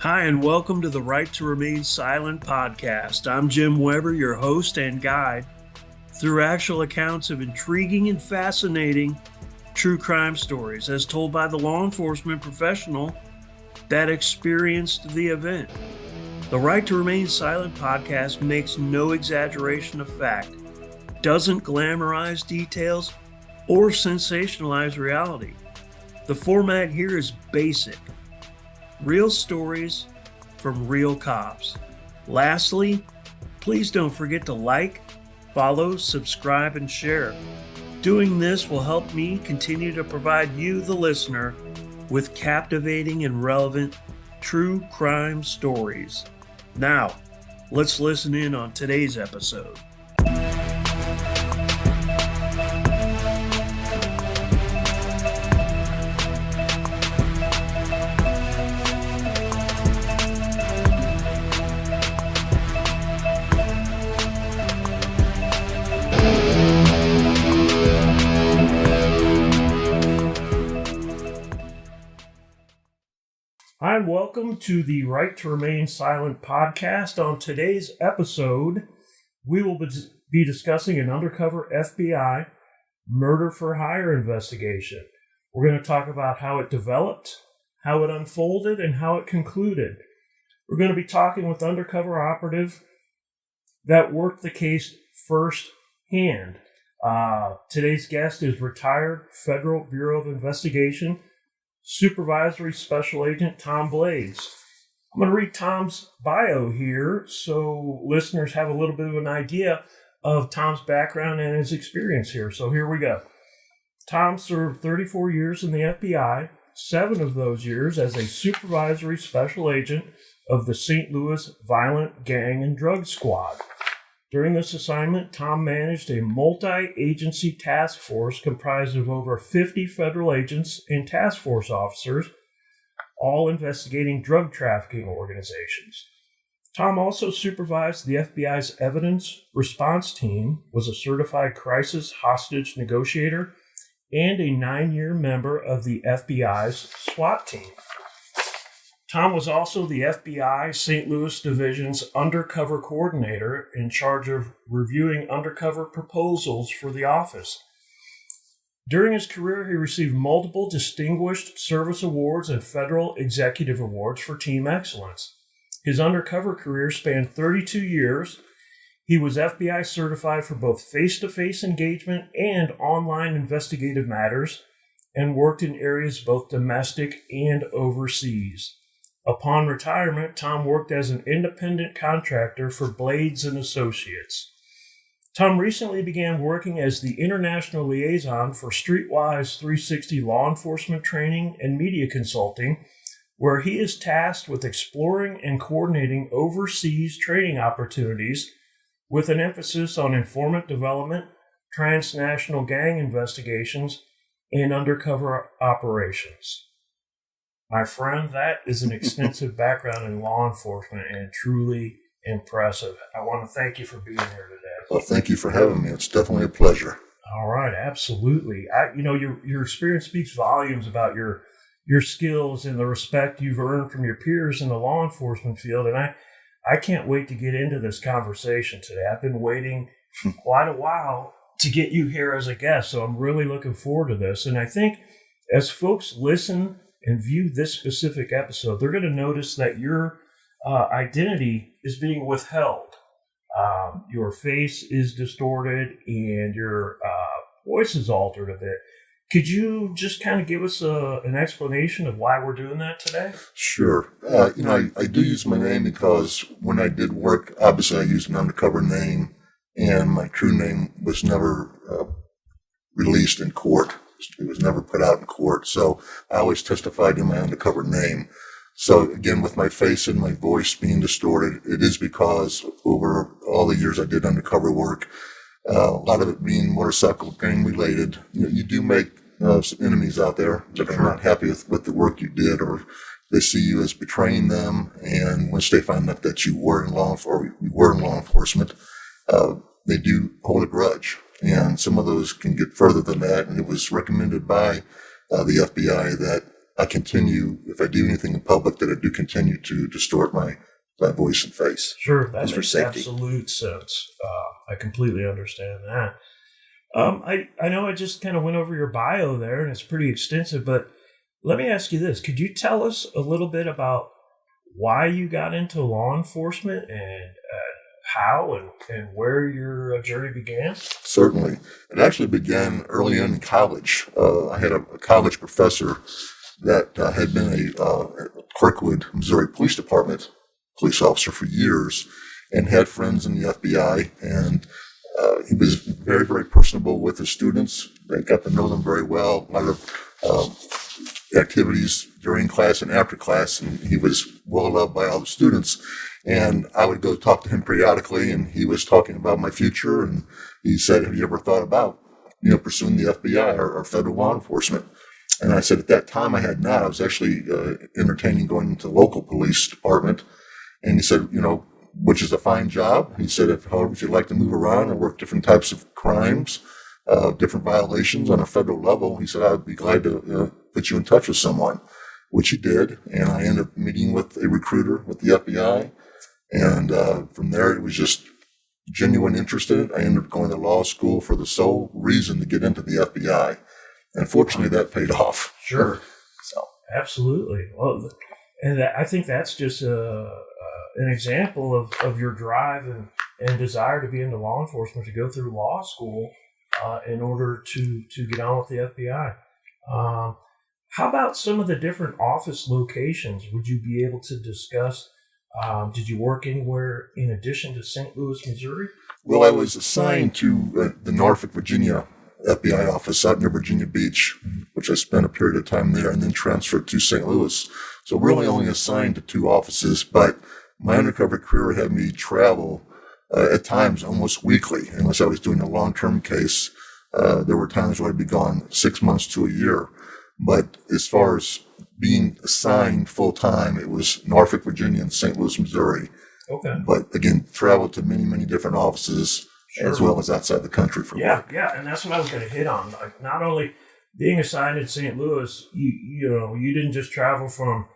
Hi, and welcome to the Right to Remain Silent podcast. I'm Jim Weber, your host and guide through actual accounts of intriguing and fascinating true crime stories as told by the law enforcement professional that experienced the event. The Right to Remain Silent podcast makes no exaggeration of fact, doesn't glamorize details, or sensationalize reality. The format here is basic. Real stories from real cops. Lastly, please don't forget to like, follow, subscribe, and share. Doing this will help me continue to provide you, the listener, with captivating and relevant true crime stories. Now, let's listen in on today's episode. Hi, and welcome to the Right to Remain Silent podcast. On today's episode, we will be discussing an undercover FBI murder for hire investigation. We're going to talk about how it developed, how it unfolded, and how it concluded. We're going to be talking with undercover operative that worked the case firsthand. Today's guest is retired Federal Bureau of Investigation Supervisory Special Agent Tom Blades. I'm going to read Tom's bio here so listeners have a little bit of an idea of Tom's background and his experience here. So here we go. Tom served 34 years in the FBI, 7 of those years as a supervisory special agent of the St. Louis Violent Gang and Drug Squad. During this assignment, Tom managed a multi-agency task force comprised of over 50 federal agents and task force officers, all investigating drug trafficking organizations. Tom also supervised the FBI's evidence response team, was a certified crisis hostage negotiator, and a 9-year member of the FBI's SWAT team. Tom was also the FBI St. Louis Division's undercover coordinator in charge of reviewing undercover proposals for the office. During his career, he received multiple distinguished service awards and federal executive awards for team excellence. His undercover career spanned 32 years. He was FBI certified for both face-to-face engagement and online investigative matters, and worked in areas both domestic and overseas. Upon retirement, Tom worked as an independent contractor for Blades and Associates. Tom recently began working as the international liaison for Streetwise 360 law enforcement training and media consulting, where he is tasked with exploring and coordinating overseas training opportunities with an emphasis on informant development, transnational gang investigations, and undercover operations. My friend, that is an extensive background in law enforcement and truly impressive. I want to thank you for being here today. Well, thank you for having me. It's definitely a pleasure. All right, absolutely. Your experience speaks volumes about your skills and the respect you've earned from your peers in the law enforcement field, and I can't wait to get into this conversation today. I've been waiting quite a while to get you here as a guest, so I'm really looking forward to this. And I think as folks listen and view this specific episode, they're going to notice that your identity is being withheld. Your face is distorted and your voice is altered a bit. Could you just kind of give us an explanation of why we're doing that today? Sure. I do use my name because when I did work, obviously I used an undercover name, and my true name was never released in court. It was never put out in court, so I always testified in my undercover name. So again, with my face and my voice being distorted, it is because over all the years I did undercover work, a lot of it being motorcycle gang related, you do make some enemies out there that are not happy with the work you did, or they see you as betraying them. And once they find out that you were in law enforcement, they do hold a grudge. And some of those can get further than that. And it was recommended by the FBI that I continue, if I do anything in public, that I do continue to distort my voice and face. Sure, that Just for makes safety. absolute sense. I completely understand that. I know I just kind of went over your bio there, and it's pretty extensive, but let me ask you this. Could you tell us a little bit about why you got into law enforcement and how and where your journey began? Certainly. It actually began early in college. I had a college professor that had been a Kirkwood, Missouri Police Department police officer for years and had friends in the FBI. And he was very, very personable with his students. They got to know them very well. A lot of activities during class and after class, and he was well loved by all the students. And I would go talk to him periodically, and he was talking about my future. And he said, "Have you ever thought about, pursuing the FBI or federal law enforcement?" And I said, at that time, I had not. I was actually entertaining going into the local police department. And he said, which is a fine job. He said, however, if you'd like to move around and work different types of crimes, different violations on a federal level, he said, I would be glad to put you in touch with someone, which he did. And I ended up meeting with a recruiter with the FBI. And from there, it was just genuine interest in it. I ended up going to law school for the sole reason to get into the FBI. And fortunately, that paid off. Sure. So Absolutely. Well, and I think that's just an example of your drive and desire to be into law enforcement, to go through law school in order to get on with the FBI. How about some of the different office locations? Would you be able to discuss? Did you work anywhere in addition to St. Louis, Missouri? Well, I was assigned to the Norfolk, Virginia FBI office out near Virginia Beach, which I spent a period of time there and then transferred to St. Louis. So really only assigned to 2 offices, but my undercover career had me travel at times almost weekly, unless I was doing a long-term case. There were times where I'd be gone 6 months to a year. But as far as being assigned full-time, it was Norfolk, Virginia, and St. Louis, Missouri. Okay. But again, traveled to many, many different offices, Sure. as well as outside the country for work. Yeah, and that's what I was going to hit on. Like, not only being assigned in St. Louis, you didn't just travel from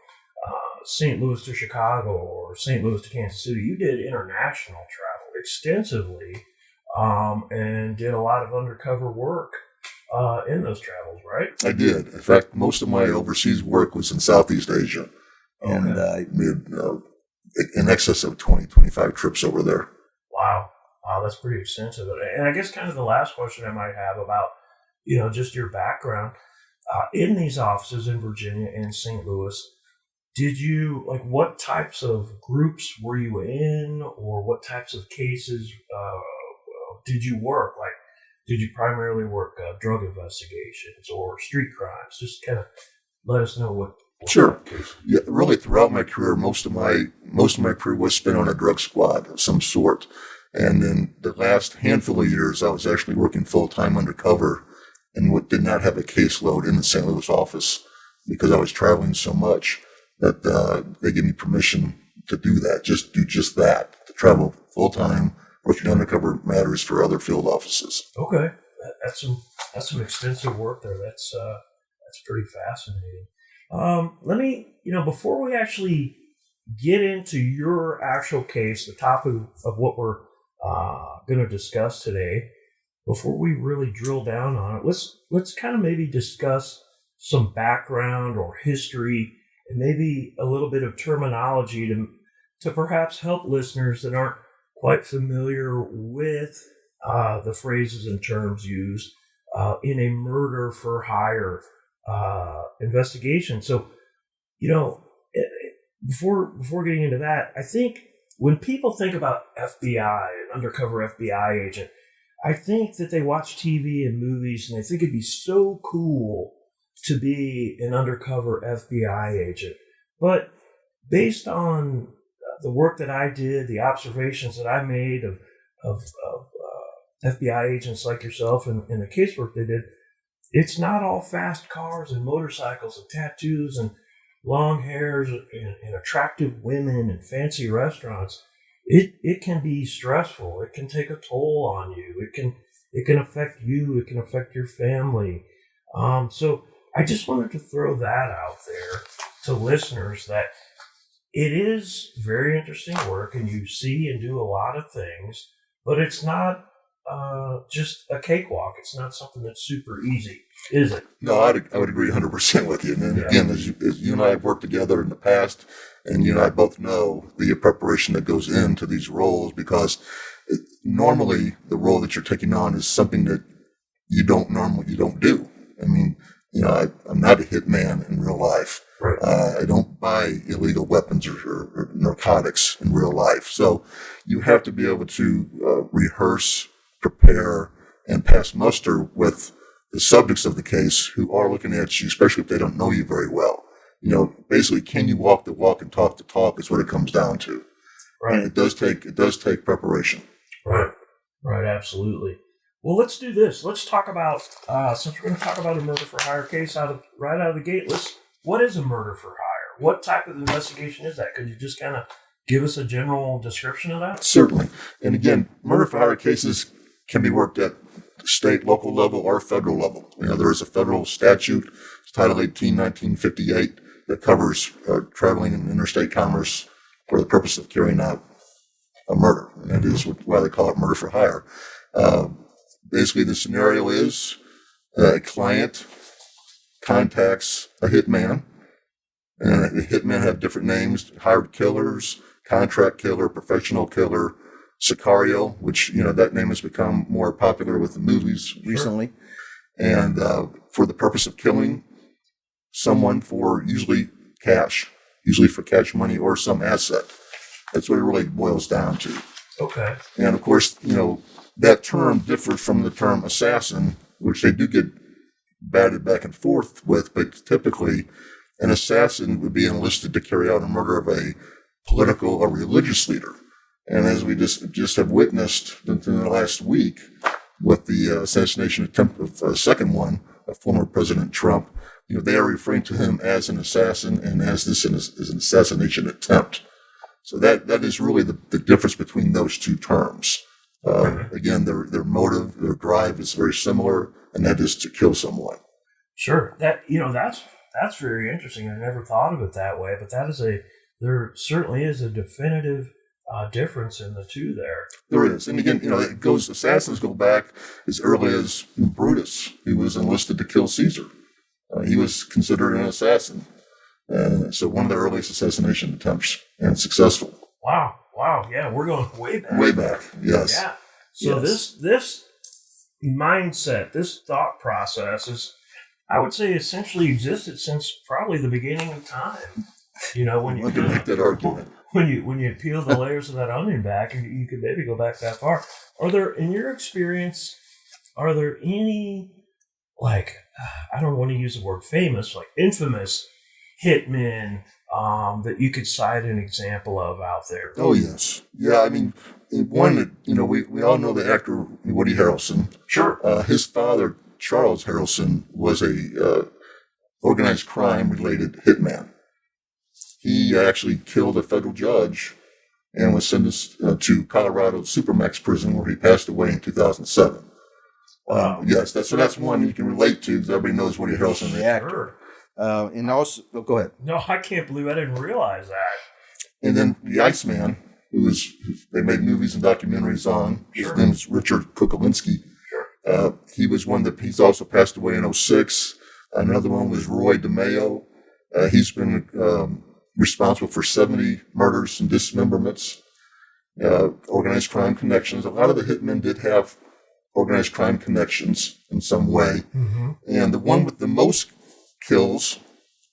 St. Louis to Chicago or St. Louis to Kansas City. You did international travel extensively, and did a lot of undercover work in those travels, right? I did. In fact, most of my overseas work was in Southeast Asia. And Okay. I made in excess of 20, 25 trips over there. Wow, that's pretty extensive. And I guess kind of the last question I might have about, just your background in these offices in Virginia and St. Louis. Did you, what types of groups were you in, or what types of cases did you work? Like, did you primarily work drug investigations or street crimes? Just kind of let us know what. Sure. Yeah, really, throughout my career, most of my career was spent on a drug squad of some sort. And then the last handful of years, I was actually working full-time undercover and did not have a caseload in the St. Louis office because I was traveling so much that they gave me permission to do that, just that, to travel full-time, working undercover matters for other field offices. Okay, that's some extensive work there. That's pretty fascinating. Let me, before we actually get into your actual case, the topic of what we're going to discuss today, before we really drill down on it, let's kind of maybe discuss some background or history and maybe a little bit of terminology to perhaps help listeners that aren't quite familiar with the phrases and terms used in a murder for hire investigation. So, before getting into that, I think when people think about FBI, an undercover FBI agent, I think that they watch TV and movies and they think it'd be so cool to be an undercover FBI agent. But based on the work that I did, the observations that I made of FBI agents like yourself and the casework they did, it's not all fast cars and motorcycles and tattoos and long hairs and attractive women and fancy restaurants. It can be stressful. It can take a toll on you. It can affect you. It can affect your family. So I just wanted to throw that out there to listeners that it is very interesting work, and you see and do a lot of things, but it's not just a cakewalk. It's not something that's super easy, is it? No, I would agree 100% with you. And then again, as you and I have worked together in the past, and you and I both know the preparation that goes into these roles, because normally the role that you're taking on is something that you don't do. I mean, I'm not a hitman in real life. Right. I don't buy illegal weapons or narcotics in real life. So you have to be able to rehearse, prepare, and pass muster with the subjects of the case who are looking at you, especially if they don't know you very well. Basically, can you walk the walk and talk the talk is what it comes down to. Right. And it does take preparation. Right. Right. Absolutely. Well, let's do this. Let's talk about, since we're going to talk about a murder for hire case right out of the gate, what is a murder for hire? What type of investigation is that? Could you just kind of give us a general description of that? Certainly. And again, murder for hire cases can be worked at state, local level, or federal level. There is a federal statute, it's Title 18, 1958, that covers traveling in interstate commerce for the purpose of carrying out a murder. And that is why they call it murder for hire. Basically, the scenario is a client contacts a hitman, and the hitmen have different names: hired killers, contract killer, professional killer, sicario, which that name has become more popular with the movies recently, and for the purpose of killing someone for usually for cash money or some asset. That's what it really boils down to. Okay. And of course, that term differs from the term assassin, which they do get batted back and forth with, but typically an assassin would be enlisted to carry out a murder of a political or religious leader. And as we just have witnessed within the last week with the assassination attempt of second one of former President Trump, they are referring to him as an assassin and as this is an assassination attempt. So that is really the difference between those two terms. Again, their motive, their drive is very similar, and that is to kill someone. Sure. That's very interesting. I never thought of it that way, but there certainly is a definitive difference in the two there. There is. And again, assassins go back as early as Brutus, who was enlisted to kill Caesar. He was considered an assassin. So one of the earliest assassination attempts, and successful. Wow. Yeah, we're going way back. Way back, yes. Yeah. So this mindset, this thought process is, I would say, essentially existed since probably the beginning of time. When you can make that argument. When you peel the layers of that onion back, and you could maybe go back that far. In your experience, are there any, I don't want to use the word famous, like infamous hitmen that you could cite an example of out there? Oh, yes. Yeah, I mean, one that, we all know the actor Woody Harrelson. Sure. His father, Charles Harrelson, was a organized crime-related hitman. He actually killed a federal judge and was sentenced to Colorado Supermax prison, where he passed away in 2007. Wow. Yes, that's one you can relate to, because everybody knows Woody Harrelson, the actor. Sure. And also, go ahead. No, I can't believe I didn't realize that. And then the Iceman, who they made movies and documentaries on. Sure. His name is Richard Kukulinski. Sure. He was one that he's also passed away in 2006. Another one was Roy DeMeo. He's been responsible for 70 murders and dismemberments, organized crime connections. A lot of the hitmen did have organized crime connections in some way. Mm-hmm. And the one with the most kills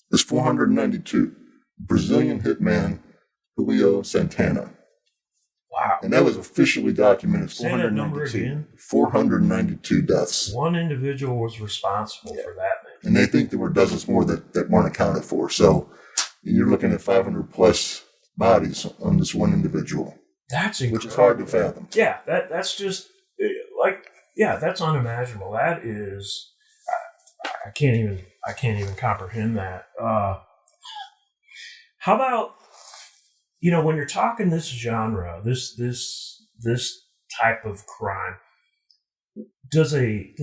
is 492. Brazilian hitman Julio Santana. Wow. And that was officially documented. Say that number again. 492 deaths. One individual was responsible for that. And they think there were dozens more that weren't accounted for. So you're looking at 500 plus bodies on this one individual. That's incredible. Which is hard to fathom. Yeah, that's just that's unimaginable. That is, I can't even comprehend that. How about, when you're talking this genre, this type of crime, does a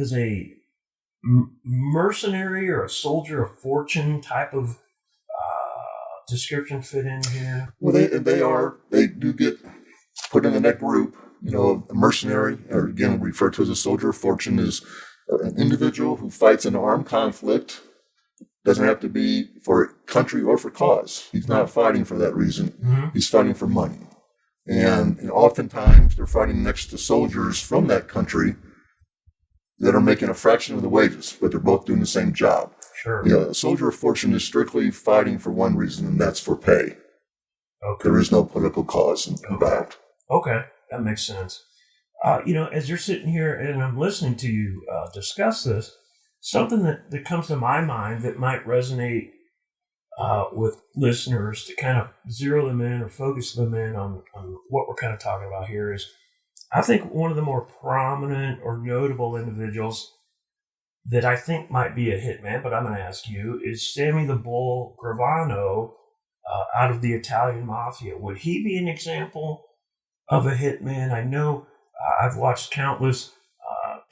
mercenary or a soldier of fortune type of description fit in here? Well, they do get put in that group. A mercenary, or again referred to as a soldier of fortune, is an individual who fights an armed conflict. Doesn't have to be for country or for cause. He's not fighting for that reason. Mm-hmm. He's fighting for money. And oftentimes they're fighting next to soldiers from that country that are making a fraction of the wages, but they're both doing the same job. Sure. A soldier of fortune is strictly fighting for one reason, and that's for pay. Okay. There is no political cause involved. Okay, that makes sense. As you're sitting here and I'm listening to you discuss this, something that comes to my mind that might resonate with listeners to kind of zero them in or focus them in on what we're kind of talking about here is, I think one of the more prominent or notable individuals that I think might be a hitman, but I'm going to ask you, is Sammy the Bull Gravano out of the Italian Mafia. Would he be an example of a hitman? I know I've watched countless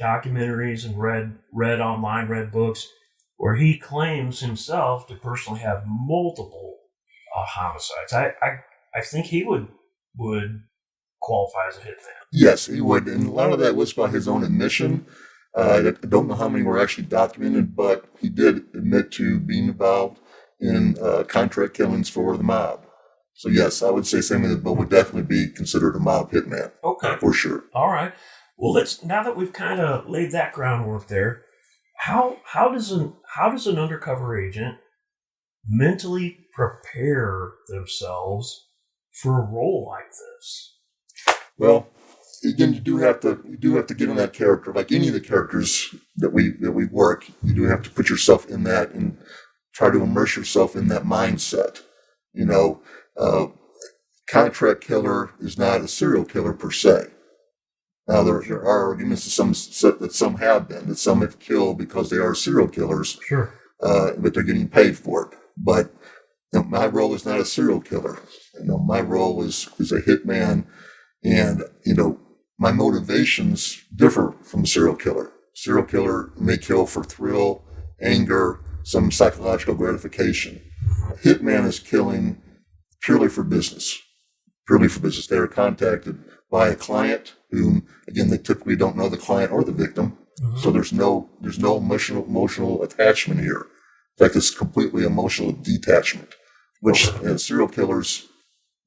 documentaries and read books where he claims himself to personally have multiple homicides. I think he would qualify as a hitman. Yes, he would. And a lot of that was by his own admission. I don't know how many were actually documented, but he did admit to being involved in contract killings for the mob. So yes, I would say Sammy the Bull would definitely be considered a mob hitman. Okay. For sure. All right. Well, now that we've kind of laid that groundwork there, how does an undercover agent mentally prepare themselves for a role like this? Well, again, you do have to get in that character. Like any of the characters that we work, you do have to put yourself in that and try to immerse yourself in that mindset. Contract killer is not a serial killer per se. Now there are arguments that some have been, that some have killed because they are serial killers. Sure. But they're getting paid for it. But my role is not a serial killer. My role is a hitman, and my motivations differ from a serial killer. Serial killer may kill for thrill, anger, some psychological gratification. A hitman is killing purely for business. They are contacted by a client whom, again, they typically don't know the client or the victim. Mm-hmm. So there's no emotional attachment here. In fact, it's completely emotional detachment, which serial killers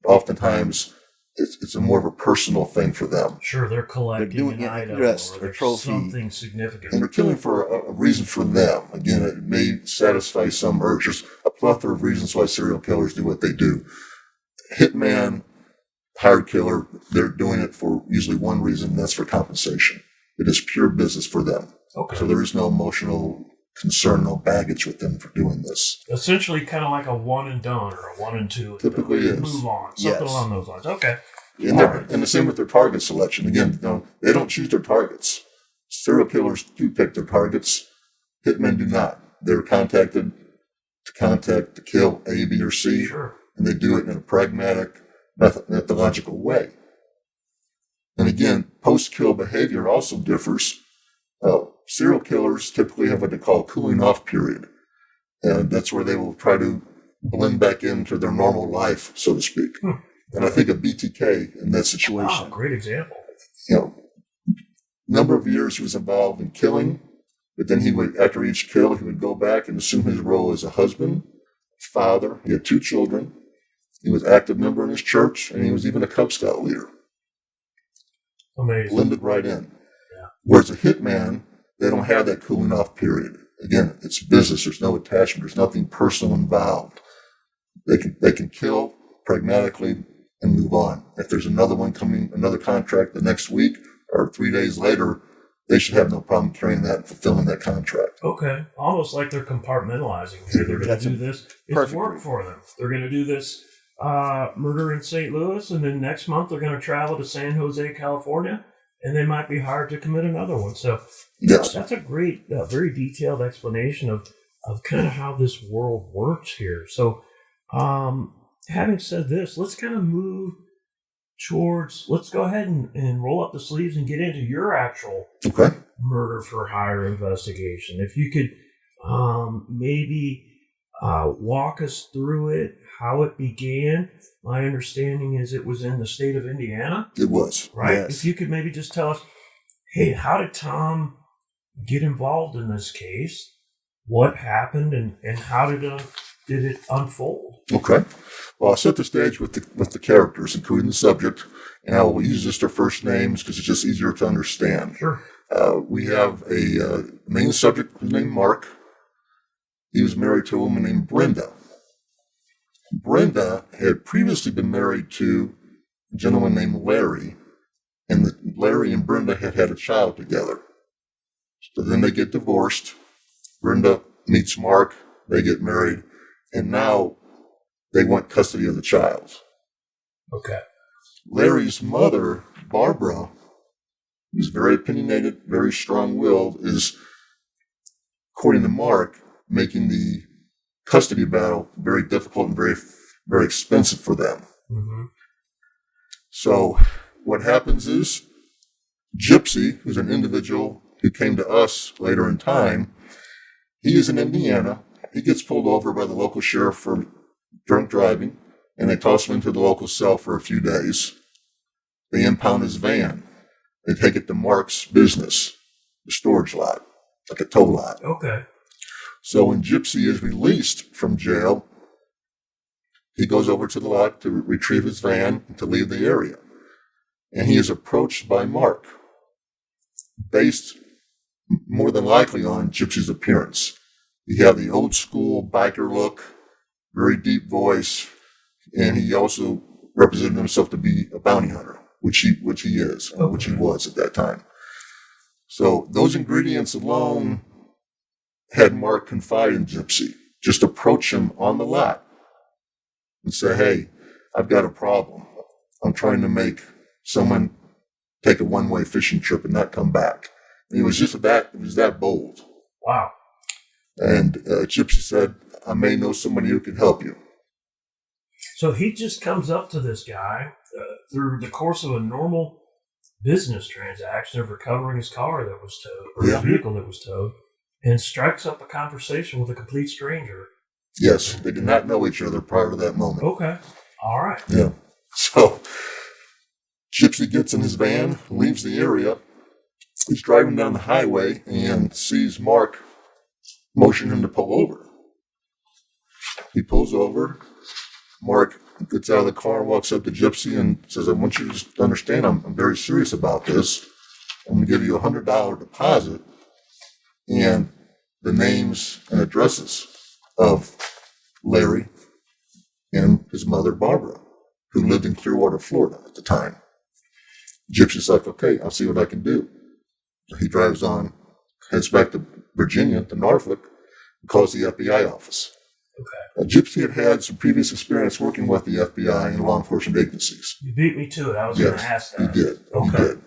oftentimes it's a more of a personal thing for them. Sure, they're collecting an item or a trophy, something significant. And they're killing for a reason for them. Again, it may satisfy some urge. There's a plethora of reasons why serial killers do what they do. Hitman, hired killer, they're doing it for usually one reason, and that's for compensation. It is pure business for them. Okay. So there is no emotional concern, no baggage with them for doing this. Essentially kind of like a one and done or a one and two. Typically is. Move on. Something along those lines. Okay. And the same with their target selection. Again, they don't choose their targets. Serial killers do pick their targets. Hitmen do not. They're contacted to kill A, B, or C. Sure. And they do it in a pragmatic, methodological way. And again, post-kill behavior also differs. Serial killers typically have what they call a cooling off period. And that's where they will try to blend back into their normal life, so to speak. And I think of BTK in that situation. Wow, great example. Number of years he was involved in killing, but then he would, after each kill, he would go back and assume his role as a husband, father. He had 2 children. He was an active member in his church, and he was even a Cub Scout leader. Amazing. Blended right in. Yeah. Whereas a hitman, they don't have that cooling off period. Again, it's business. There's no attachment. There's nothing personal involved. They can kill pragmatically and move on. If there's another one coming, another contract the next week or 3 days later, they should have no problem carrying that and fulfilling that contract. Okay. Almost like they're compartmentalizing. They're going to do this. It's work for them. They're going to do this murder in St. Louis, and then next month they're going to travel to San Jose, California, and they might be hired to commit another one. So yes, that's a great, very detailed explanation of kind of how this world works here. So having said this, let's kind of move towards, let's go ahead and roll up the sleeves and get into your actual murder for hire investigation. If you could maybe walk us through it, how it began. My understanding is it was in the state of Indiana. It was. Right? Yes. If you could maybe just tell us, hey, how did Tom get involved in this case? What happened and how did it unfold? Okay. Well, I'll set the stage with the characters, including the subject, and I will use just their first names because it's just easier to understand. Sure. We have a main subject named Mark. He was married to a woman named Brenda. Brenda had previously been married to a gentleman named Larry, and Larry and Brenda had a child together. So then they get divorced. Brenda meets Mark. They get married, and now they want custody of the child. Okay. Larry's mother, Barbara, who's very opinionated, very strong-willed, is, according to Mark, making the custody battle very difficult and very, very expensive for them. Mm-hmm. So what happens is Gypsy, who's an individual who came to us later in time, he is in Indiana. He gets pulled over by the local sheriff for drunk driving, and they toss him into the local cell for a few days. They impound his van. They take it to Mark's business, the storage lot, like a tow lot. Okay. So when Gypsy is released from jail, he goes over to the lot to retrieve his van and to leave the area. And he is approached by Mark, based more than likely on Gypsy's appearance. He had the old school biker look, very deep voice, and he also represented himself to be a bounty hunter, which he is, and which he was at that time. So those ingredients alone had Mark confide in Gypsy. Just approach him on the lot and say, hey, I've got a problem. I'm trying to make someone take a one-way fishing trip and not come back. And it was that bold. Wow. And Gypsy said, I may know somebody who can help you. So he just comes up to this guy through the course of a normal business transaction of recovering his car that was towed, or his vehicle that was towed, and strikes up a conversation with a complete stranger. Yes, they did not know each other prior to that moment. Okay. All right. Yeah. So Gypsy gets in his van, leaves the area. He's driving down the highway and sees Mark motion him to pull over. He pulls over. Mark gets out of the car and walks up to Gypsy and says, I want you to just understand I'm very serious about this. I'm going to give you a $100 deposit and the names and addresses of Larry and his mother, Barbara, who lived in Clearwater, Florida at the time. Gypsy's like, okay, I'll see what I can do. So he drives on, heads back to Virginia, to Norfolk, and calls the FBI office. Okay. Gypsy had some previous experience working with the FBI and law enforcement agencies. You beat me to it. I was going to ask that. He did. Okay. He did.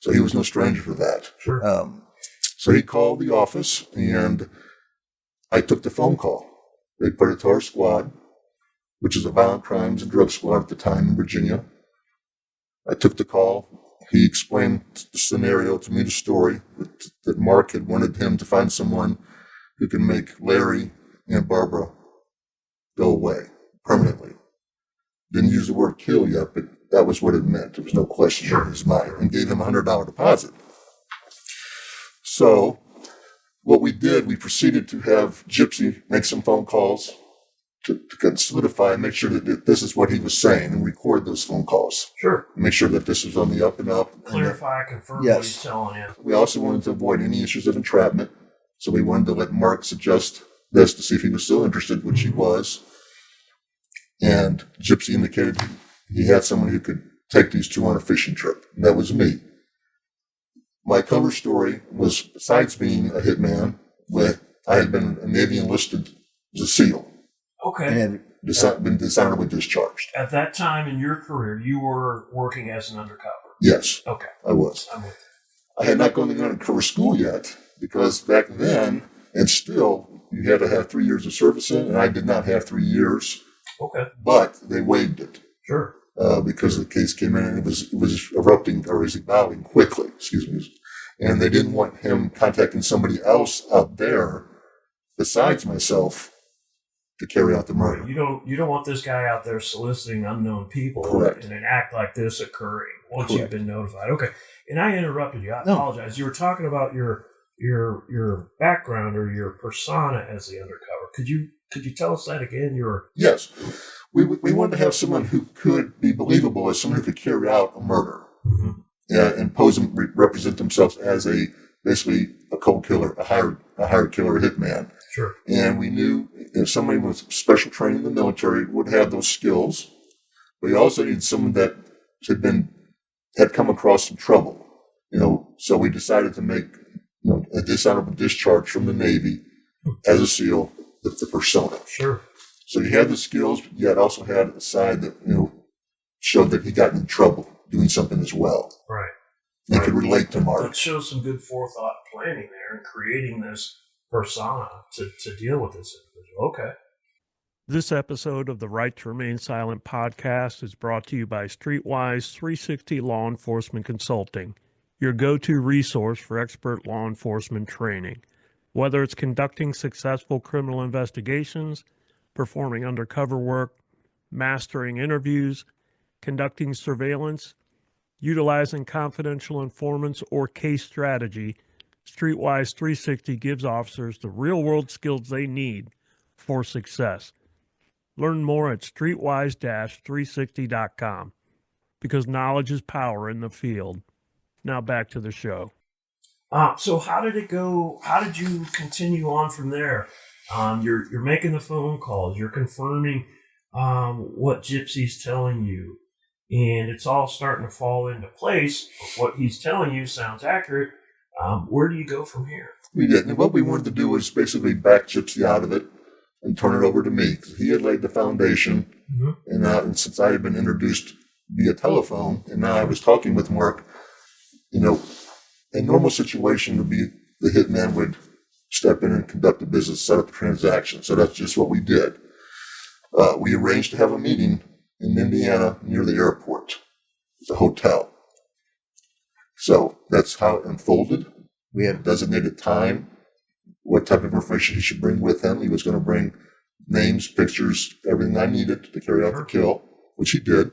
So he was no stranger to that. Sure. So he called the office, and I took the phone call. They put it to our squad, which is a violent crimes and drug squad at the time in Virginia. I took the call. He explained the scenario to me, the story, that Mark had wanted him to find someone who can make Larry and Barbara go away permanently. Didn't use the word kill yet, but that was what it meant. There was no question in his mind, and gave him a $100 deposit. So what we did, we proceeded to have Gypsy make some phone calls to solidify and make sure that this is what he was saying and record those phone calls. Sure. Make sure that this was on the up and up. Clarify, confirm what he's telling you. We also wanted to avoid any issues of entrapment. So we wanted to let Mark suggest this to see if he was still interested, which he was. And Gypsy indicated he had someone who could take these two on a fishing trip. And that was me. My cover story was, besides being a hitman, I had been a Navy enlisted as a SEAL. Okay. And been dishonorably discharged. At that time in your career, you were working as an undercover. Yes. Okay. I was. I'm with I had not gone to undercover school yet, because back then, and still, you had to have 3 years of service in, and I did not have 3 years. Okay. But they waived it. Sure. because the case came in and it was erupting or was evolving quickly, and they didn't want him contacting somebody else out there besides myself to carry out the murder. You don't want this guy out there soliciting unknown people. Correct. And an act like this occurring once Correct. you've been notified. Okay. And I interrupted you. I apologize. You were talking about your background or your persona as the undercover. Could you tell us that again? Yes. We wanted to have someone who could be believable as someone who could carry out a murder, and pose and represent themselves as basically a cold killer, a hired killer, hitman. Sure. And we knew if somebody with special training in the military would have those skills. We also needed someone that had come across some trouble, so we decided to make, a dishonorable discharge from the Navy as a SEAL with the persona. Sure. So he had the skills, but yet also had a side that, showed that he got in trouble doing something as well. Right. And could relate to Mark. That shows some good forethought planning there and creating this persona to deal with this individual. Okay. This episode of the Right to Remain Silent podcast is brought to you by Streetwise 360 Law Enforcement Consulting, your go-to resource for expert law enforcement training. Whether it's conducting successful criminal investigations, performing undercover work, mastering interviews, conducting surveillance, utilizing confidential informants, or case strategy, Streetwise 360 gives officers the real-world skills they need for success. Learn more at streetwise-360.com, because knowledge is power in the field. Now back to the show. So how did it go? How did you continue on from there? You're making the phone calls. You're confirming what Gypsy's telling you. And it's all starting to fall into place. What he's telling you sounds accurate. Where do you go from here? We did. And what we wanted to do was basically back Gypsy out of it and turn it over to me. He had laid the foundation. And since I had been introduced via telephone, and now I was talking with Mark, a normal situation would be the hitman would step in and conduct the business, set up the transaction. So that's just what we did. We arranged to have a meeting in Indiana near the airport. It's a hotel. So that's how it unfolded. We had a designated time, what type of information he should bring with him. He was going to bring names, pictures, everything I needed to carry out the kill, which he did.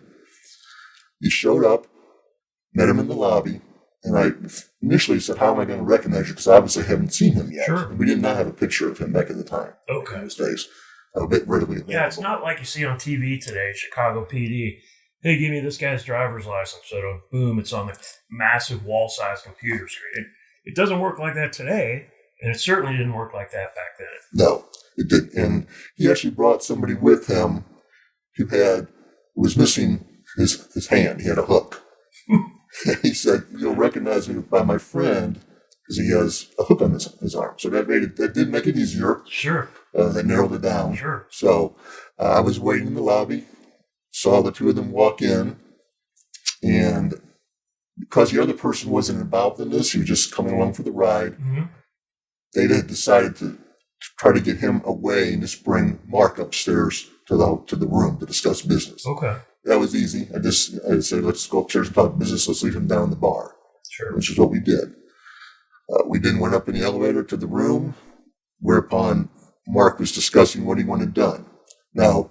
He showed up, met him in the lobby, and I initially said, how am I going to recognize you? Because I obviously haven't seen him yet. Sure. We did not have a picture of him back at the time. Okay. In those days. A bit readily available. Yeah, it's not like you see on TV today, Chicago PD. Hey, give me this guy's driver's license. So boom, it's on the massive wall-sized computer screen. It doesn't work like that today, and it certainly didn't work like that back then. No, it didn't. And he actually brought somebody with him who was missing his hand. He had a hook. He said, you'll recognize me by my friend because he has a hook on his arm. So that did make it easier. Sure. That narrowed it down. Sure. So I was waiting in the lobby, saw the two of them walk in, and because the other person wasn't involved in this, he was just coming along for the ride, they had decided to try to get him away and just bring Mark upstairs to the room to discuss business. Okay. That was easy. I said, let's go upstairs and talk business. Let's leave him down in the bar. Sure. Which is what we did. We then went up in the elevator to the room, whereupon Mark was discussing what he wanted done. Now,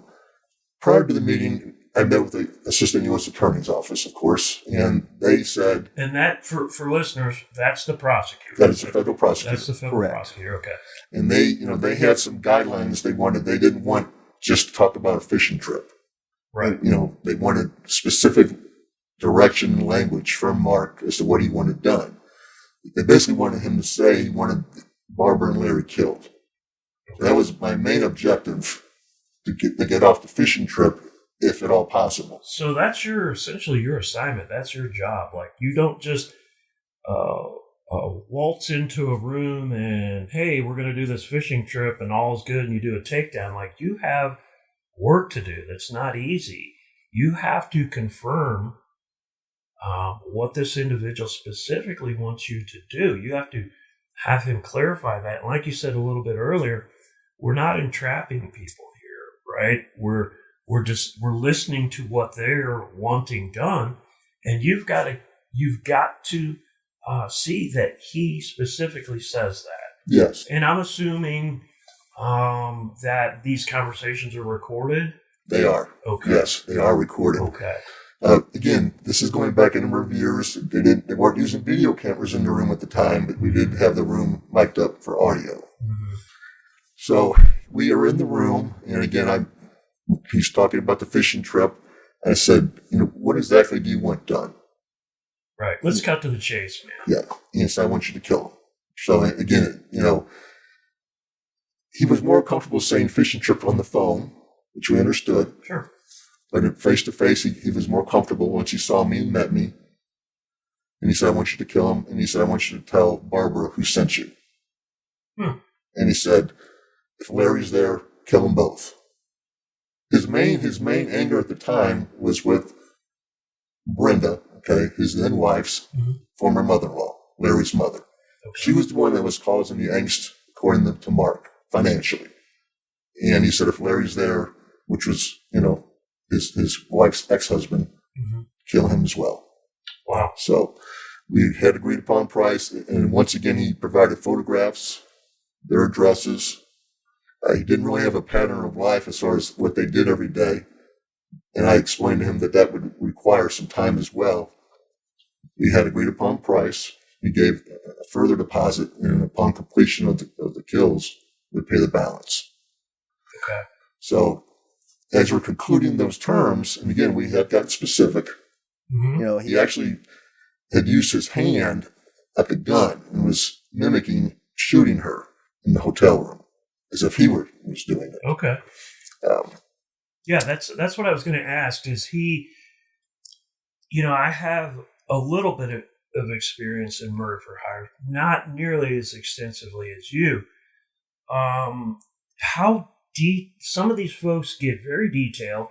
prior to the meeting, I met with the assistant U.S. attorney's office, of course, and they said... And that, for listeners, that's the prosecutor. That is the federal prosecutor. That's the federal prosecutor, okay. And they had some guidelines they wanted. They didn't want just to talk about a fishing trip. Right. They wanted specific direction and language from Mark as to what he wanted done. They basically wanted him to say he wanted Barbara and Larry killed. So that was my main objective, to get off the fishing trip, if at all possible. So that's essentially your assignment. That's your job. Like, you don't just waltz into a room and, hey, we're going to do this fishing trip and all's good, and you do a takedown. Like, you have work to do. That's not easy. You have to confirm what this individual specifically wants you to do. You have to have him clarify that. And like you said a little bit earlier, we're not entrapping people here, right? We're We're listening to what they're wanting done, and you've got to see that he specifically says that. Yes. And I'm assuming that these conversations are recorded. They are. Okay. Yes, they are recorded. Okay. Again, this is going back a number of years. They weren't using video cameras in the room at the time, but we did have the room mic'd up for audio. Mm-hmm. So we are in the room, and again, he's talking about the fishing trip. I said, what exactly do you want done? Right. Let's cut to the chase, man. Yeah. He said, I want you to kill him. So again, he was more comfortable saying fishing trip on the phone, which we understood. Sure. But face to face, he was more comfortable once he saw me and met me. And he said, I want you to kill him. And he said, I want you to tell Barbara who sent you. And he said, if Larry's there, kill them both. His main anger at the time was with Brenda, his then wife's former mother-in-law, Larry's mother. Okay. She was the one that was causing the angst, according to Mark, financially. And he said, if Larry's there, which was, his wife's ex-husband, kill him as well. Wow. So we had agreed upon price. And once again, he provided photographs, their addresses. He didn't really have a pattern of life as far as what they did every day. And I explained to him that would require some time as well. We had agreed upon price. He gave a further deposit, and upon completion of the kills, we'd pay the balance. Okay. So as we're concluding those terms, and again, we had gotten specific, he actually had used his hand at the gun and was mimicking shooting her in the hotel room as if he was doing it. Okay. Yeah, that's what I was going to ask. Is he, I have a little bit of experience in murder for hire, not nearly as extensively as you. How some of these folks get very detailed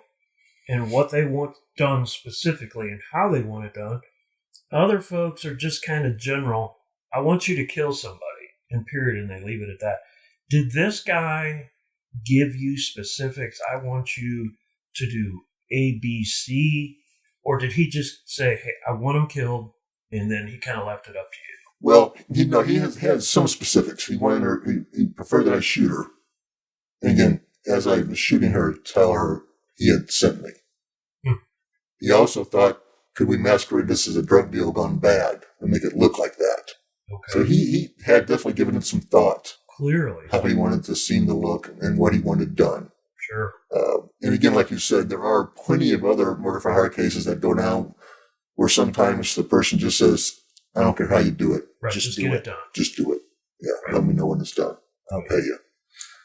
in what they want done specifically and how they want it done. Other folks are just kind of general. I want you to kill somebody, and period, and they leave it at that. Did this guy give you specifics? I want you to do A, B, C, or did he just say, hey, I want him killed, and then he kind of left it up to you? Well, he has had some specifics. He wanted her, he preferred that I shoot her. And again, as I was shooting her, tell her he had sent me. He also thought, could we masquerade this as a drug deal gone bad and make it look like that? Okay. So he had definitely given it some thought. Clearly. How he wanted the scene to look and what he wanted done. Sure. And again, like you said, there are plenty of other murder for hire cases that go down where sometimes the person just says, I don't care how you do it. Right, just get it done. Just do it. Yeah, right. Let me know when it's done. I'll pay you.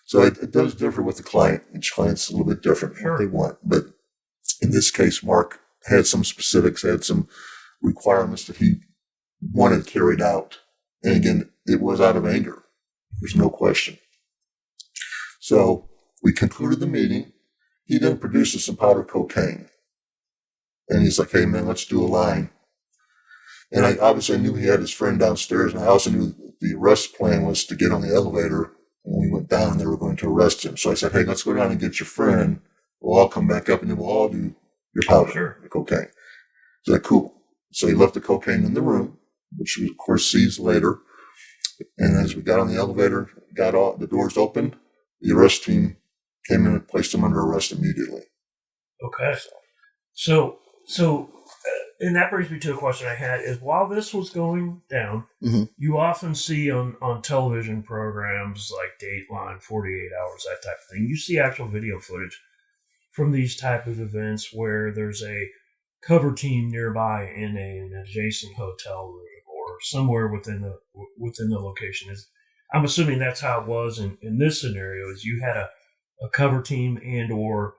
So it does differ with the client. Each client's a little bit different what they want. But in this case, Mark had some specifics, had some requirements that he wanted carried out. And again, it was out of anger. There's no question. So we concluded the meeting. He then produces some powder cocaine. And he's like, hey, man, let's do a line. And I obviously knew he had his friend downstairs. And I also knew the arrest plan was to get on the elevator. When we went down, they were going to arrest him. So I said, hey, let's go down and get your friend. We'll all come back up and then we'll all do your powder, the cocaine. So like, cool. So he left the cocaine in the room, which we, of course, seized later. And as we got on the elevator, got all the doors opened, the arrest team came in and placed him under arrest immediately. Okay. So, and that brings me to a question I had is while this was going down, you often see on television programs like Dateline, 48 Hours, that type of thing, you see actual video footage from these type of events where there's a cover team nearby in an adjacent hotel room or somewhere within the location. I'm assuming that's how it was in this scenario. Is you had a cover team and or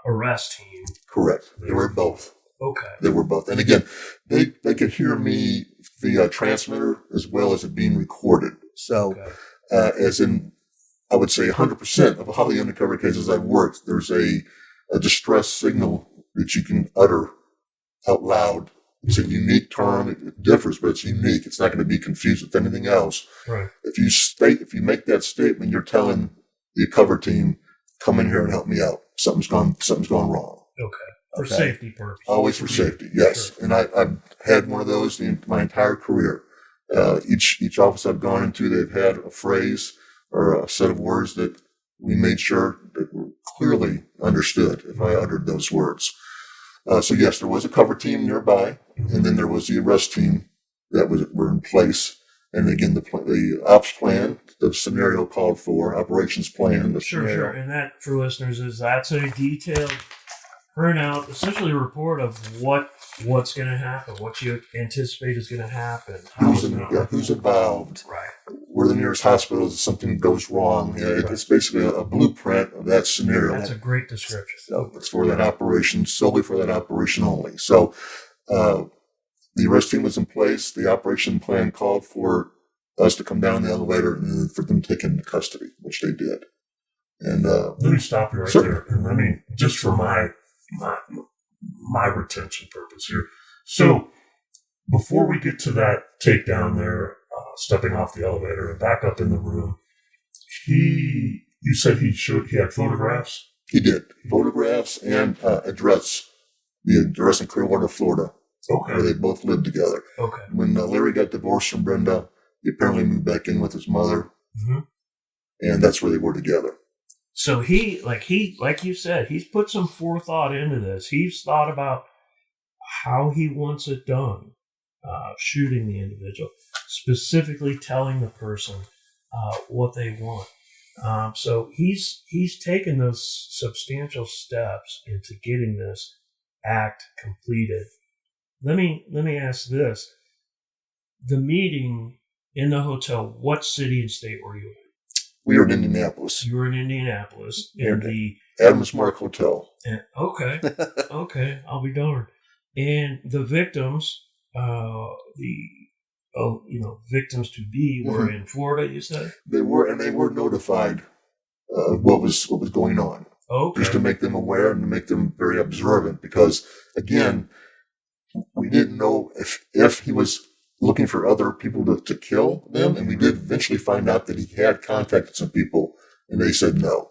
arrest team. Correct. They were both. Okay. They were both. And again, they could hear me via transmitter as well as it being recorded. So, as in, I would say 100% of all the undercover cases I've worked, there's a distress signal that you can utter out loud. It's a unique term. It differs, but it's unique. It's not going to be confused with anything else. Right. If you make that statement, you're telling the cover team, come in here and help me out. something's gone wrong. Okay. For safety purposes. Always for safety, yes. Sure. And I've had one of those my entire career. Each office I've gone into, they've had a phrase or a set of words that we made sure that were clearly understood if I uttered those words. So yes, there was a cover team nearby, and then there was the arrest team that were in place. And again, the ops plan, the scenario called for, operations plan. Sure. And that, for listeners, that's a detailed printout, essentially a report of what's going to happen, what you anticipate is going to happen, who's involved, right? Where the nearest hospital is if something goes wrong. It's basically a blueprint of that scenario. That's a great description. So it's for that operation, solely for that operation only. So the arrest team was in place. The operation plan called for us to come down the elevator and for them to take into custody, which they did. And let me stop you right there. And let me, just for my retention purpose here. So before we get to that takedown there, stepping off the elevator and back up in the room, you said he had photographs? He did. Photographs and the address in Clearwater, Florida. Okay. Where they both lived together. Okay. When Larry got divorced from Brenda, he apparently moved back in with his mother. Mm-hmm. And that's where they were together. So like you said, he's put some forethought into this. He's thought about how he wants it done, shooting the individual, specifically telling the person what they want. So he's taken those substantial steps into getting this act completed. Let me ask this: the meeting in the hotel, what city and state were you in? We were in Indianapolis. You were in Indianapolis in the Adams Mark Hotel. Okay, I'll be darned. And the victims, victims to be were in Florida. You said they were notified of what was going on. Okay, just to make them aware and to make them very observant, because again, we didn't know if he was looking for other people to kill them, and we did eventually find out that he had contacted some people, and they said no.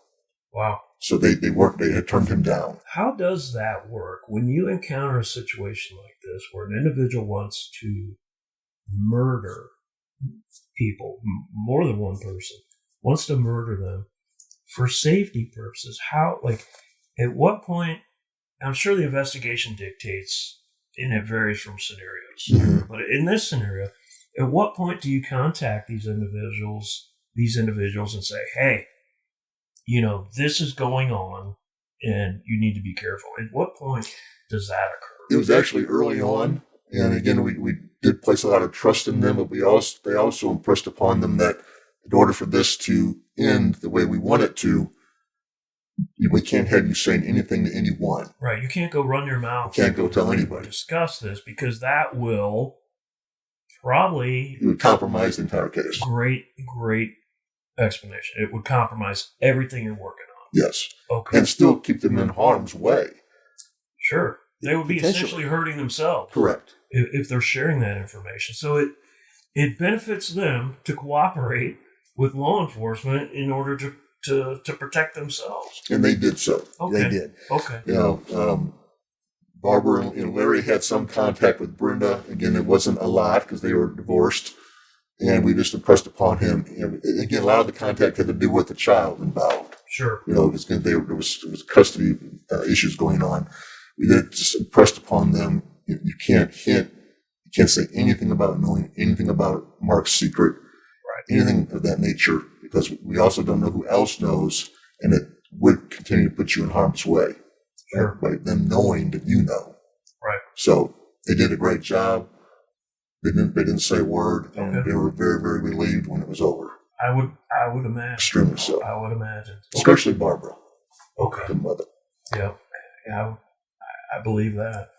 Wow. So they had turned him down. How does that work when you encounter a situation like this where an individual wants to murder people, more than one person, wants to murder them for safety purposes? At what point, I'm sure the investigation dictates, and it varies from scenario to scenario. Mm-hmm. But in this scenario, at what point do you contact these individuals and say, hey, this is going on and you need to be careful? At what point does that occur? It was actually early on. And again, we did place a lot of trust in them, but they also impressed upon them that in order for this to end the way we want it to, we can't have you saying anything to anyone. Right. You can't go run your mouth. You can't go tell anybody. Discuss this, because that will probably... It would compromise the entire case. Great explanation. It would compromise everything you're working on. Yes. Okay. And still keep them in harm's way. Sure. They would be essentially hurting themselves. Correct. If they're sharing that information. So it benefits them to cooperate with law enforcement in order to protect themselves. And they did so. Okay. They did. Okay. Barbara and Larry had some contact with Brenda. Again, it wasn't a lot because they were divorced. And we just impressed upon him. Again, a lot of the contact had to do with the child involved. Sure. There was custody issues going on. We did just impressed upon them. You can't hint. You can't say anything about knowing anything about Mark's secret. Right. Anything of that nature, because we also don't know who else knows, and it would continue to put you in harm's way. Sure. By them knowing that you know. Right. So they did a great job. They didn't say a word, Okay. and they were very, very relieved when it was over. I would imagine. Extremely so. I would imagine. Especially Barbara. Okay. The mother. Yeah. I believe that.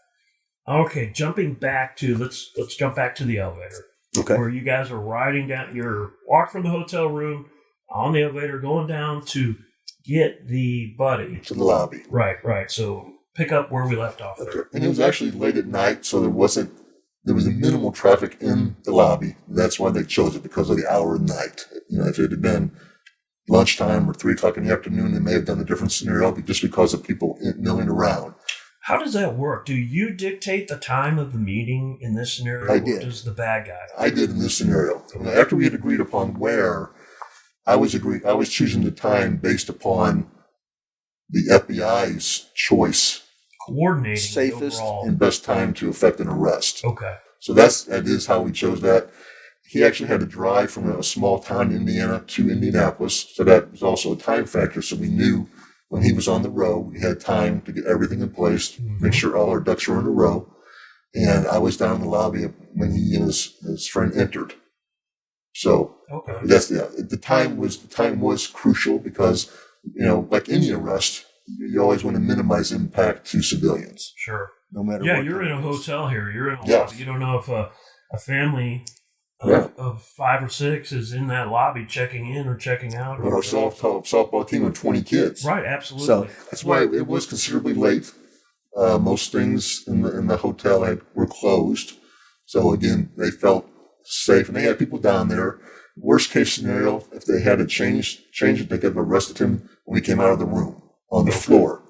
Okay, jumping back to let's jump back to the elevator. Okay. Where you guys are riding down, you're walking from the hotel room on the elevator, going down to get the buddy to the lobby. Right. So pick up where we left off there. Okay. And it was actually late at night, so there was a minimal traffic in the lobby. That's why they chose it, because of the hour of night. If it had been lunchtime or 3 o'clock in the afternoon. They may have done a different scenario just because of people milling around. How does that work? Do you dictate the time of the meeting in this scenario? I did. Or does the bad guy? I did in this scenario. After we had agreed upon where, I was choosing the time based upon the FBI's choice. Coordinating safest overall. And best time to effect an arrest. Okay. So that is how we chose that. He actually had to drive from a small town in Indiana to Indianapolis. So that was also a time factor. So we knew when he was on the road, we had time to get everything in place, make sure all our ducks were in a row. And I was down in the lobby when he and his friend entered. So the time was crucial because, like any arrest, you always want to minimize impact to civilians. Sure. No matter what. Yeah, you're in a hotel here. You're in a lobby. You don't know if a family of 5 or 6 is in that lobby checking in or checking out. Or a softball team of 20 kids. Right, absolutely. So that's why it was considerably late. Most things in the hotel were closed. So again, they felt safe, and they had people down there. Worst case scenario, if they had to change it, they could have arrested him when he came out of the room on the floor.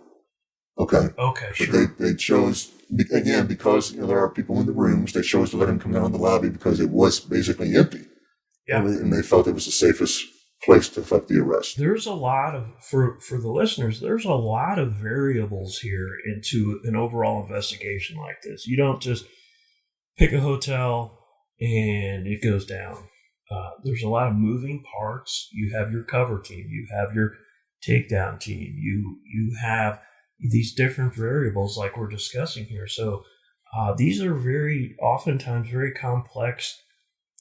Okay. Okay, but sure. They chose, again, because there are people in the rooms, they chose to let him come down in the lobby because it was basically empty. Yeah. And they felt it was the safest place to effect the arrest. There's a lot of, for the listeners, there's a lot of variables here into an overall investigation like this. You don't just pick a hotel and it goes down. There's a lot of moving parts. You have your cover team. You have your takedown team. You have these different variables like we're discussing here. So these are oftentimes very complex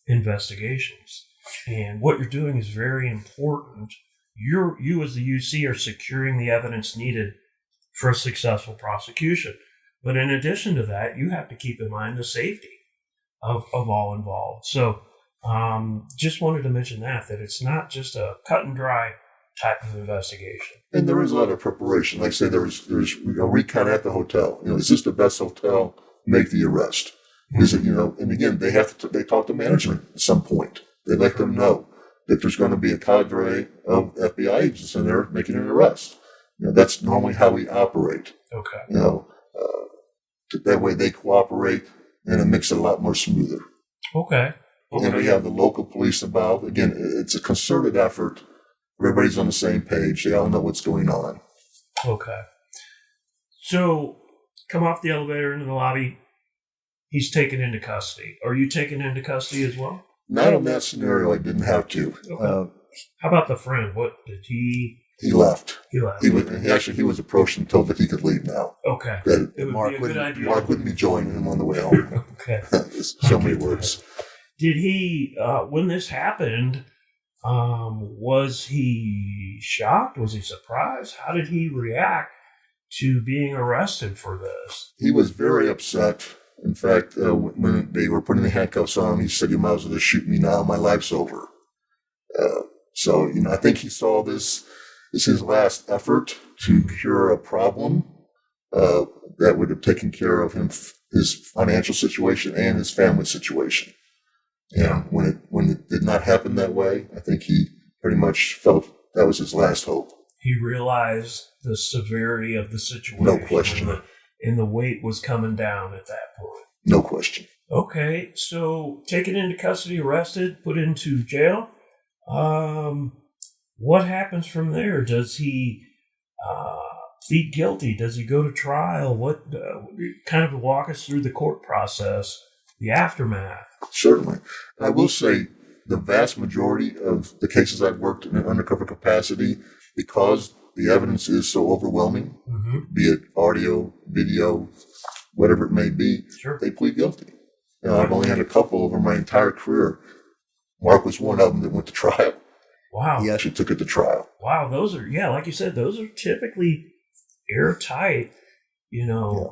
investigations. And what you're doing is very important. You as the UC are securing the evidence needed for a successful prosecution. But in addition to that, you have to keep in mind the safety of all involved. So just wanted to mention that it's not just a cut and dry type of investigation. And there is a lot of preparation. Like I say, there's a recount at the hotel. Is this the best hotel? Make the arrest. Is it, and again, they talk to management at some point. They let them know that there's going to be a cadre of FBI agents in there making an arrest. That's normally how we operate. Okay. That way they cooperate and it makes it a lot more smoother. Okay. And we have the local police involved. Again, it's a concerted effort. Everybody's on the same page. They all know what's going on. Okay. So, come off the elevator into the lobby. He's taken into custody. Are you taken into custody as well? Not in that scenario. I didn't have to. Okay. How about the friend? What did he? He left. He left. He was approached and told that he could leave now. Okay. That it would Mark be a good idea. Mark wouldn't be joining him on the way home. Okay. So many words. Did he? When this happened, was he shocked? Was he surprised? How did he react to being arrested for this? He was very upset. In fact, when they were putting the handcuffs on him, he said, "You might as well just shoot me now. My life's over." So, I think he saw this as his last effort to cure a problem that would have taken care of his financial situation and his family situation. And when it did not happen that way, I think he pretty much felt that was his last hope. He realized the severity of the situation. No question. And the weight was coming down at that point. No question. Okay, so taken into custody, arrested, put into jail. What happens from there? Does he plead guilty? Does he go to trial? What kind of walk us through the court process, the aftermath? Certainly. I will say the vast majority of the cases I've worked in an undercover capacity, because the evidence is so overwhelming, be it audio, video, whatever it may be, sure, they plead guilty. I've only had a couple over my entire career. Mark was one of them that went to trial. Wow. He actually took it to trial. Wow, those are, like you said, those are typically airtight,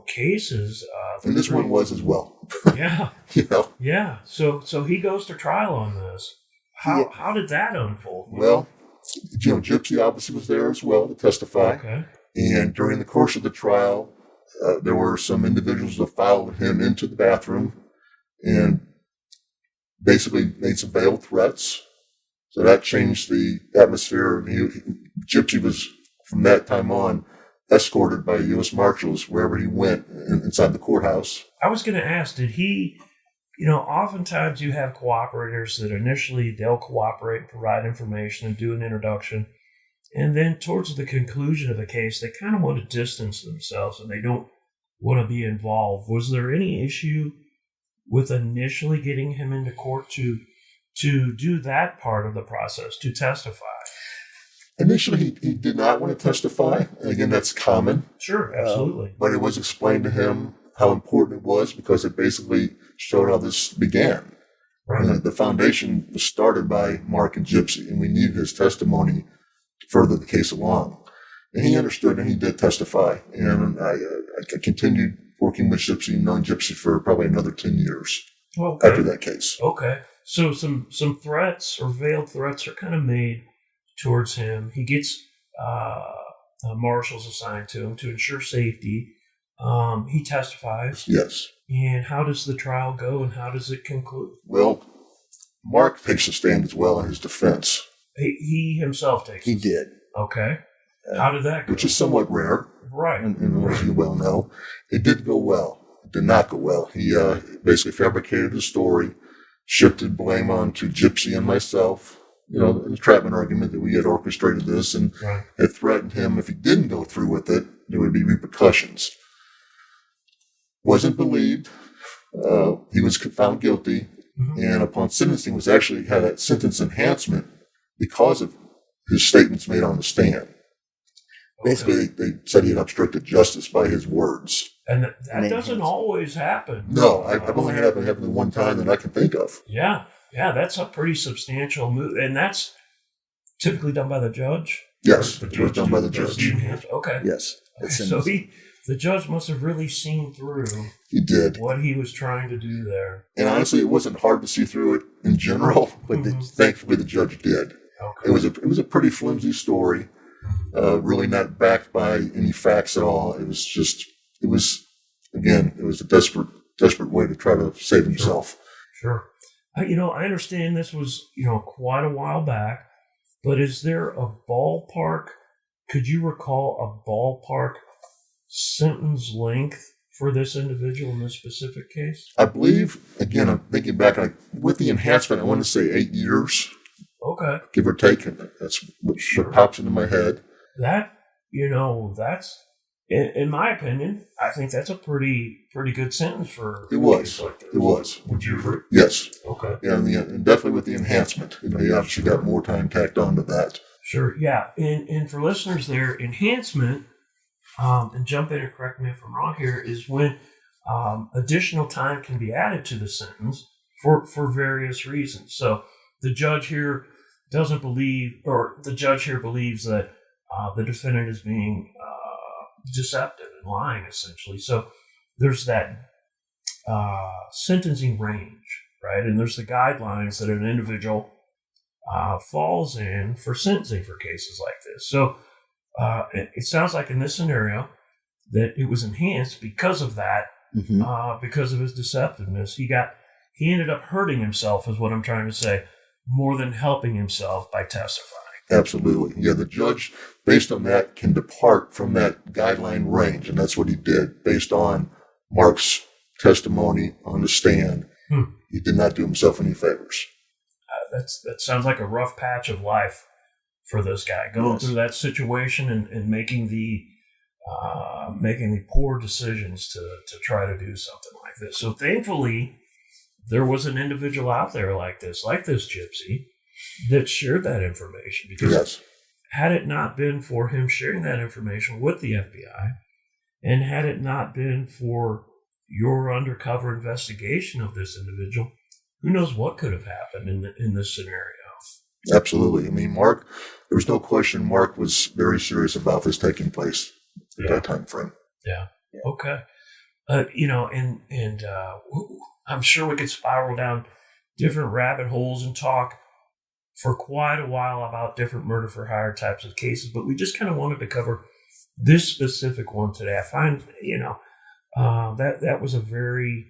cases. And this one was as well. Yeah. Yeah. So he goes to trial on this. How did that unfold? Well, Gypsy obviously was there as well to testify. Okay. And during the course of the trial, there were some individuals that followed him into the bathroom and basically made some veiled threats. So that changed the atmosphere. Gypsy was, from that time on, escorted by U.S. Marshals wherever he went inside the courthouse. I was going to ask, did he, oftentimes you have cooperators that initially they'll cooperate and provide information and do an introduction. And then towards the conclusion of a case, they kind of want to distance themselves and they don't want to be involved. Was there any issue with initially getting him into court to do that part of the process, to testify? Initially, he did not want to testify. And again, that's common. Sure, absolutely. But it was explained to him how important it was because it basically showed how this began. Right. The foundation was started by Mark and Gypsy, and we needed his testimony to further the case along. And he understood, and he did testify. And I continued working with Gypsy and knowing Gypsy for probably another 10 years after that case. Okay. So some threats or veiled threats are kind of made towards him. He gets marshals assigned to him to ensure safety. He testifies. Yes. And how does the trial go and how does it conclude? Well, Mark takes a stand as well in his defense. He himself takes He did. Okay. How did that go? Which is somewhat rare. Right. And as you well know, it did go well. It did not go well. He basically fabricated the story, shifted blame onto Gypsy and myself, an entrapment argument that we had orchestrated this and had threatened him if he didn't go through with it, there would be repercussions. Wasn't believed. He was found guilty, and upon sentencing was actually had a sentence enhancement because of his statements made on the stand. Basically, they said he had obstructed justice by his words. And that doesn't always happen. No, I've only had it happen one time that I can think of. Yeah, that's a pretty substantial move. And that's typically done by the judge? Yes, it was done by the judge. Okay. Yes. Okay. So the judge must have really seen through He did. what he was trying to do there. And honestly, it wasn't hard to see through it in general, but thankfully the judge did. Okay. It was a pretty flimsy story, really not backed by any facts at all. It was a desperate way to try to save himself. Sure. I understand this was, quite a while back, but is there a ballpark? Could you recall a ballpark sentence length for this individual in this specific case? I believe, again, I'm thinking back, with the enhancement, I want to say 8 years. Okay. Give or take. That's what pops into my head. That, that's, in my opinion, I think that's a pretty good sentence for it was. Like this. It was. Would you agree? Yes. Okay. Yeah, and definitely with the enhancement. You obviously got more time tacked onto that. Sure. Yeah. And for listeners there, enhancement, and jump in and correct me if I'm wrong here, is when additional time can be added to the sentence for various reasons. So the judge here believes that the defendant is being deceptive and lying, essentially. So there's that sentencing range, right? And there's the guidelines that an individual falls in for sentencing for cases like this. So it sounds like in this scenario that it was enhanced because of that, because of his deceptiveness. He ended up hurting himself, is what I'm trying to say, more than helping himself by testifying. Absolutely. Yeah, the judge, based on that, can depart from that guideline range, and that's what he did. Based on Mark's testimony on the stand, he did not do himself any favors. That sounds like a rough patch of life for this guy, going through that situation and making the poor decisions to try to do something like this. So thankfully, there was an individual out there like this Gypsy, that shared that information. Because had it not been for him sharing that information with the FBI, and had it not been for your undercover investigation of this individual, who knows what could have happened in this scenario. Absolutely. I mean, Mark, there was no question Mark was very serious about this taking place at that time frame. Yeah. Okay. I'm sure we could spiral down different rabbit holes and talk for quite a while about different murder for hire types of cases, but we just kind of wanted to cover this specific one today. I find, that was a very,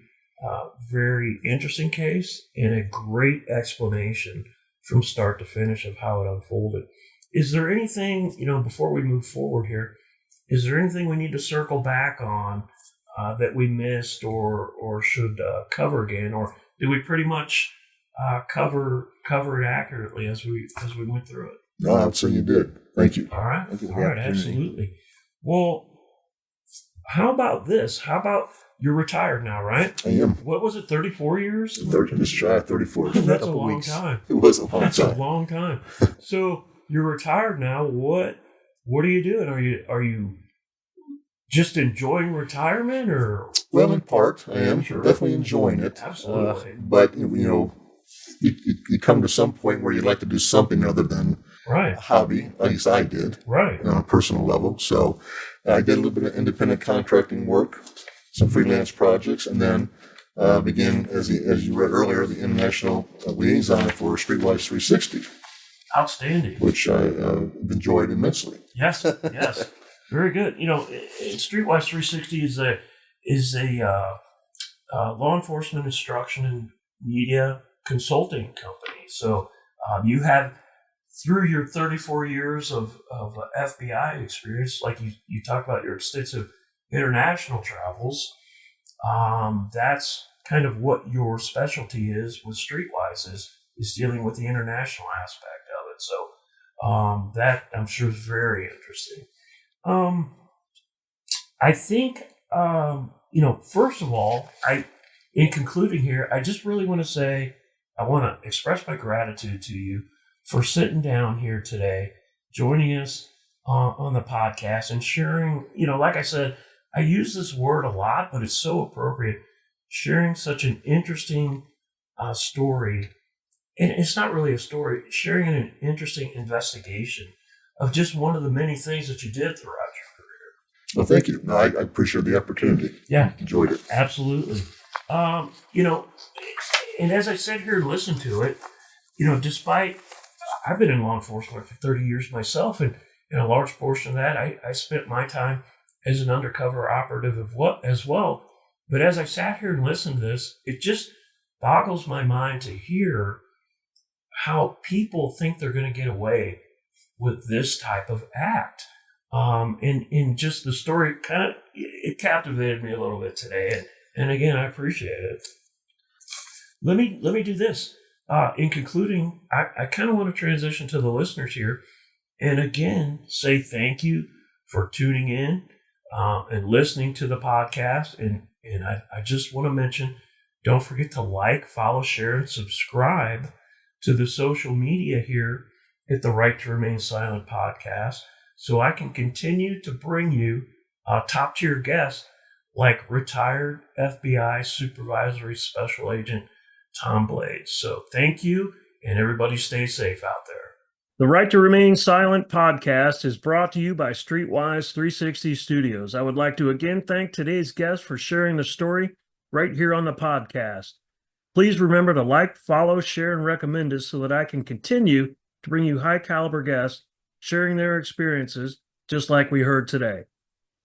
very interesting case and a great explanation from start to finish of how it unfolded. Is there anything, before we move forward here, is there anything we need to circle back on that we missed or should cover again, or did we pretty much cover it accurately as we went through it? No, I'd say you did. Thank you. All right. All right. Absolutely. Well, how about this? How about you're retired now, right? I am. What was it? 34 years? Just shy of 34. That's a long time. It was a long time. That's a long time. So you're retired now. What are you doing? Are you just enjoying retirement, or? Well, in part, I am. Sure. Definitely enjoying it. Absolutely. But, you come to some point where you'd like to do something other than right. a hobby, at least I did, right, on a personal level. So I did a little bit of independent contracting work, some freelance projects, and then began, as you read earlier, the international liaison for Streetwise 360. Outstanding. Which I've enjoyed immensely. Yes, yes. Very good. Streetwise 360 is a law enforcement instruction and media consulting company. So you have, through your 34 years of FBI experience, like you talk about your extensive international travels, that's kind of what your specialty is with Streetwise is dealing with the international aspect of it. So that I'm sure is very interesting. I think, first of all, in concluding here, I just really want to say, I want to express my gratitude to you for sitting down here today, joining us on the podcast and sharing, like I said, I use this word a lot, but it's so appropriate, sharing such an interesting story. And it's not really a story, sharing an interesting investigation of just one of the many things that you did throughout your career. Well, thank you. No, I appreciate the opportunity. Yeah. Enjoyed it. Absolutely. And as I sit here and listen to it, despite I've been in law enforcement for 30 years myself, and a large portion of that, I spent my time as an undercover operative as well. But as I sat here and listened to this, it just boggles my mind to hear how people think they're going to get away with this type of act. And just the story it captivated me a little bit today. And again, I appreciate it. Let me do this. In concluding, I kind of want to transition to the listeners here and again say thank you for tuning in and listening to the podcast. And I just want to mention, don't forget to like, follow, share, and subscribe to the social media here at the Right to Remain Silent podcast, so I can continue to bring you top tier guests like retired FBI Supervisory Special Agent Tom Blades. So thank you, and everybody stay safe out there. The Right to Remain Silent podcast is brought to you by Streetwise 360 Studios. I would like to again thank today's guest for sharing the story right here on the podcast. Please remember to like, follow, share, and recommend us so that I can continue to bring you high caliber guests sharing their experiences just like we heard today.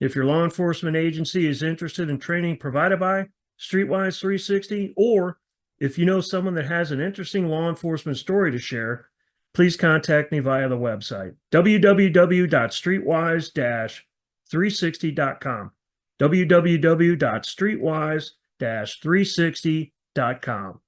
If your law enforcement agency is interested in training provided by Streetwise 360, or if you know someone that has an interesting law enforcement story to share, please contact me via the website, www.streetwise-360.com, www.streetwise-360.com.